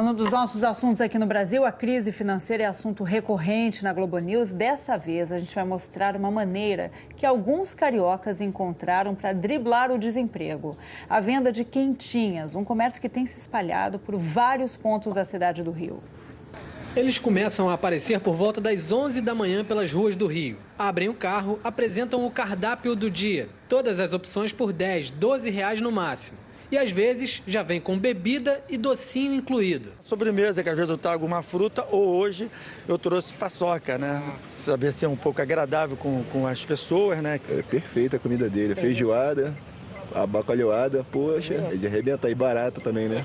Um dos nossos assuntos aqui no Brasil, a crise financeira é assunto recorrente na Globo News. Dessa vez, a gente vai mostrar uma maneira que alguns cariocas encontraram para driblar o desemprego. A venda de quentinhas, um comércio que tem se espalhado por vários pontos da cidade do Rio. Eles começam a aparecer por volta das 11 da manhã pelas ruas do Rio. Abrem o carro, apresentam o cardápio do dia. Todas as opções por R$10, R$12 no máximo. E às vezes já vem com bebida e docinho incluído. Sobremesa, que às vezes eu trago uma fruta, ou hoje eu trouxe paçoca, né? Saber ser um pouco agradável com as pessoas, né? É perfeita a comida dele, feijoada, a bacalhoada, poxa, é de arrebentar e barata também, né?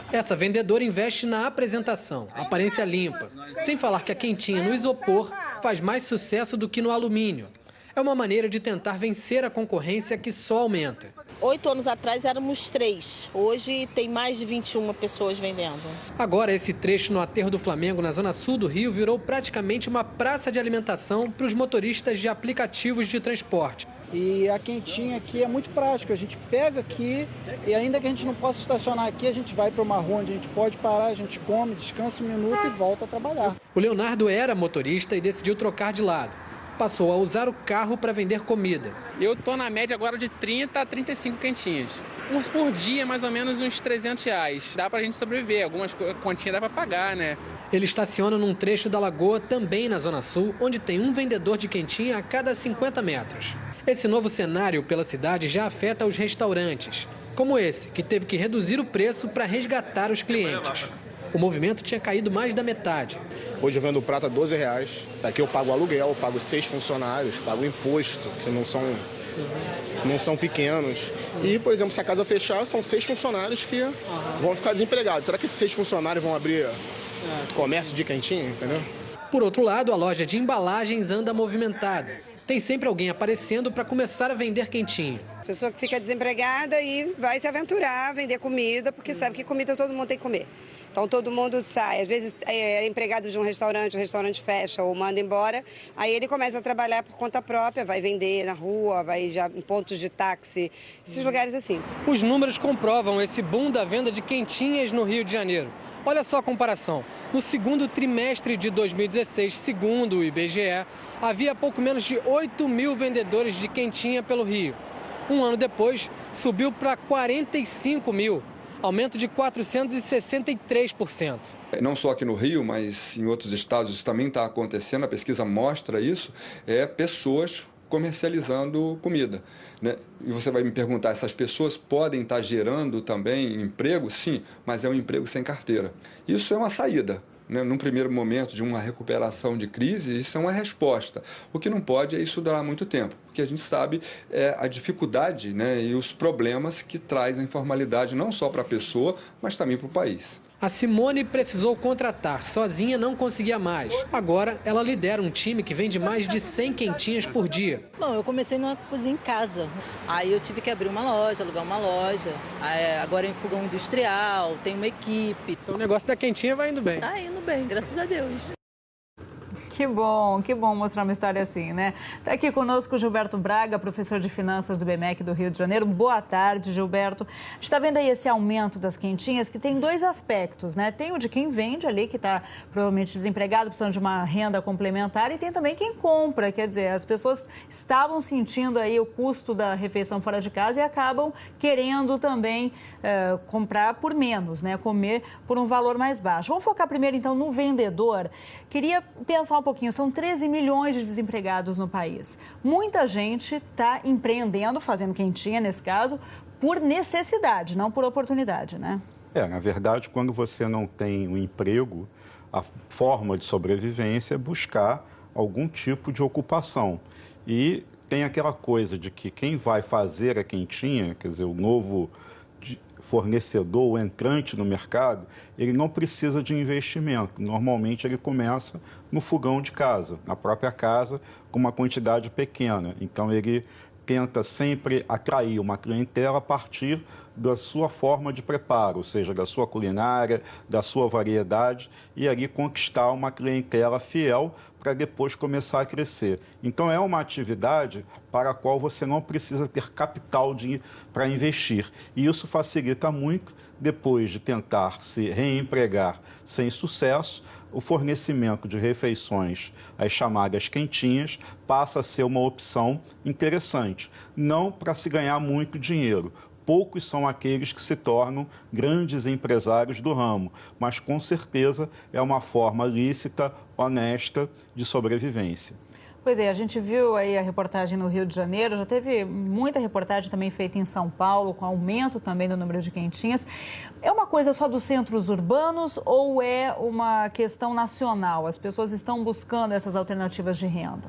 Essa vendedora investe na apresentação, aparência limpa. Sem falar que a quentinha no isopor faz mais sucesso do que no alumínio. É uma maneira de tentar vencer a concorrência que só aumenta. 8 anos atrás éramos 3, hoje tem mais de 21 pessoas vendendo. Agora esse trecho no aterro do Flamengo, na zona sul do Rio, virou praticamente uma praça de alimentação para os motoristas de aplicativos de transporte. E a quentinha aqui é muito prático, a gente pega aqui e ainda que a gente não possa estacionar aqui, a gente vai para uma rua onde a gente pode parar, a gente come, descansa um minuto e volta a trabalhar. O Leonardo era motorista e decidiu trocar de lado. Passou a usar o carro para vender comida. Eu estou na média agora de 30 a 35 quentinhas. Por dia, mais ou menos uns R$300. Dá para a gente sobreviver, algumas continhas dá para pagar, né? Ele estaciona num trecho da lagoa, também na Zona Sul, onde tem um vendedor de quentinha a cada 50 metros. Esse novo cenário pela cidade já afeta os restaurantes, como esse, que teve que reduzir o preço para resgatar os clientes. O movimento tinha caído mais da metade. Hoje eu vendo o prato a R$12. Daqui eu pago aluguel, eu pago 6 funcionários, pago imposto, que não são pequenos. E, por exemplo, se a casa fechar, são 6 funcionários que vão ficar desempregados. Será que esses 6 funcionários vão abrir comércio de quentinha, entendeu? Por outro lado, a loja de embalagens anda movimentada. Tem sempre alguém aparecendo para começar a vender quentinha. Pessoa que fica desempregada e vai se aventurar a vender comida, porque sabe que comida todo mundo tem que comer. Então todo mundo sai, às vezes é empregado de um restaurante, o restaurante fecha ou manda embora, aí ele começa a trabalhar por conta própria, vai vender na rua, vai já em pontos de táxi, esses lugares assim. Os números comprovam esse boom da venda de quentinhas no Rio de Janeiro. Olha só a comparação. No segundo trimestre de 2016, segundo o IBGE, havia pouco menos de 8 mil vendedores de quentinha pelo Rio. Um ano depois, subiu para 45 mil. Aumento de 463%. Não só aqui no Rio, mas em outros estados isso também está acontecendo, a pesquisa mostra isso, pessoas comercializando comida, né? E você vai me perguntar, essas pessoas podem estar gerando também emprego? Sim, mas é um emprego sem carteira. Isso é uma saída. Num primeiro momento de uma recuperação de crise, isso é uma resposta. O que não pode é isso durar muito tempo, porque a gente sabe a dificuldade, né, e os problemas que traz a informalidade não só para a pessoa, mas também para o país. A Simone precisou contratar, sozinha não conseguia mais. Agora, ela lidera um time que vende mais de 100 quentinhas por dia. Bom, eu comecei numa cozinha em casa. Aí eu tive que abrir uma loja, alugar uma loja. Agora em fogão industrial, tem uma equipe. Então o negócio da quentinha vai indo bem. Tá indo bem, graças a Deus. Que bom mostrar uma história assim, né? Está aqui conosco o Gilberto Braga, professor de finanças do BMEC do Rio de Janeiro. Boa tarde, Gilberto. A gente está vendo aí esse aumento das quentinhas, que tem dois aspectos, né? Tem o de quem vende ali, que está provavelmente desempregado, precisando de uma renda complementar, e tem também quem compra, quer dizer, as pessoas estavam sentindo aí o custo da refeição fora de casa e acabam querendo também comprar por menos, né? Comer por um valor mais baixo. Vamos focar primeiro, então, no vendedor. Queria pensar um pouquinho, são 13 milhões de desempregados no país. Muita gente está empreendendo, fazendo quentinha nesse caso, por necessidade, não por oportunidade, né? Na verdade, quando você não tem um emprego, a forma de sobrevivência é buscar algum tipo de ocupação. E tem aquela coisa de que quem vai fazer a quentinha, quer dizer, o novo fornecedor, o entrante no mercado, ele não precisa de investimento. Normalmente ele começa no fogão de casa, na própria casa, com uma quantidade pequena. Então ele tenta sempre atrair uma clientela a partir da sua forma de preparo, ou seja, da sua culinária, da sua variedade, e ali conquistar uma clientela fiel para depois começar a crescer. Então, é uma atividade para a qual você não precisa ter capital para investir. E isso facilita muito, depois de tentar se reempregar sem sucesso, o fornecimento de refeições, as chamadas quentinhas, passa a ser uma opção interessante. Não para se ganhar muito dinheiro. Poucos são aqueles que se tornam grandes empresários do ramo, mas com certeza é uma forma lícita, honesta de sobrevivência. Pois é, a gente viu aí a reportagem no Rio de Janeiro, já teve muita reportagem também feita em São Paulo, com aumento também do número de quentinhas. É uma coisa só dos centros urbanos ou é uma questão nacional? As pessoas estão buscando essas alternativas de renda?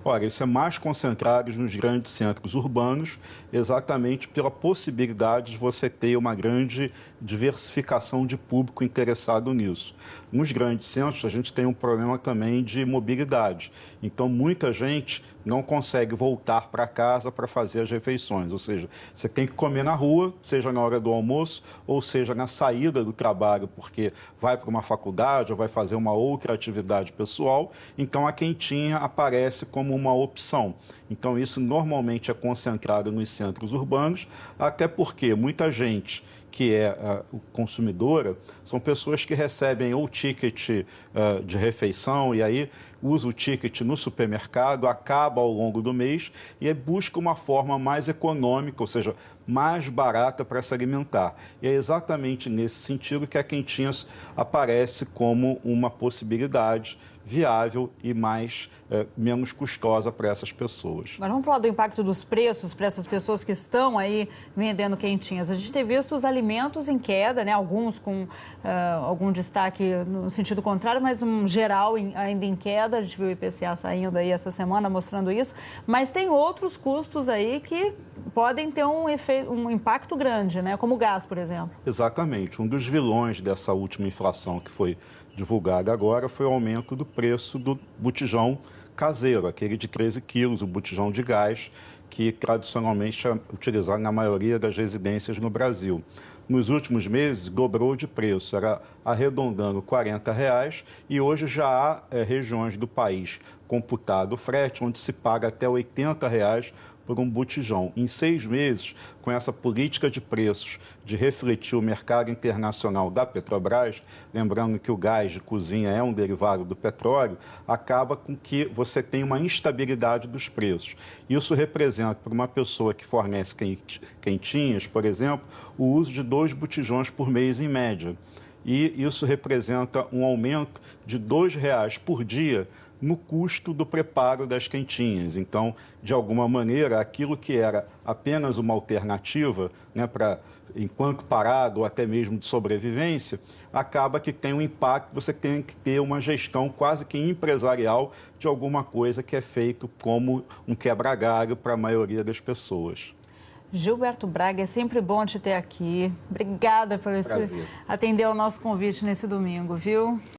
Olha, isso é mais concentrado nos grandes centros urbanos, exatamente pela possibilidade de você ter uma grande diversificação de público interessado nisso. Nos grandes centros, a gente tem um problema também de mobilidade. Então, muita gente não consegue voltar para casa para fazer as refeições. Ou seja, você tem que comer na rua, seja na hora do almoço, ou seja, na saída do trabalho, porque vai para uma faculdade ou vai fazer uma outra atividade pessoal. Então, a quentinha aparece como uma opção. Então, isso normalmente é concentrado nos centros urbanos, até porque muita gente que é consumidora são pessoas que recebem ou ticket de refeição e aí usa o ticket no supermercado, acaba ao longo do mês e busca uma forma mais econômica, ou seja, mais barata para se alimentar. E é exatamente nesse sentido que a quentinhas aparece como uma possibilidade viável e menos custosa para essas pessoas. Mas vamos falar do impacto dos preços para essas pessoas que estão aí vendendo quentinhas. A gente tem visto os alimentos em queda, né? Alguns com algum destaque no sentido contrário, mas um geral ainda em queda. A gente viu o IPCA saindo aí essa semana mostrando isso. Mas tem outros custos aí que podem ter um impacto grande, né? Como o gás, por exemplo. Exatamente. Um dos vilões dessa última inflação que foi divulgada agora foi o aumento do preço do botijão caseiro, aquele de 13 quilos, o botijão de gás, que tradicionalmente é utilizado na maioria das residências no Brasil. Nos últimos meses, dobrou de preço, era arredondando R$ 40 e hoje já há regiões do país computado o frete, onde se paga até R$ 80 por um botijão. Em 6 meses, com essa política de preços de refletir o mercado internacional da Petrobras, lembrando que o gás de cozinha é um derivado do petróleo, acaba com que você tem uma instabilidade dos preços. Isso representa, para uma pessoa que fornece quentinhas, por exemplo, o uso de 2 botijões por mês em média. E isso representa um aumento de R$ 2 por dia no custo do preparo das quentinhas. Então, de alguma maneira, aquilo que era apenas uma alternativa, né, para enquanto parado ou até mesmo de sobrevivência, acaba que tem um impacto, você tem que ter uma gestão quase que empresarial de alguma coisa que é feito como um quebra-galho para a maioria das pessoas. Gilberto Braga, é sempre bom te ter aqui. Obrigada por atender ao nosso convite nesse domingo, viu?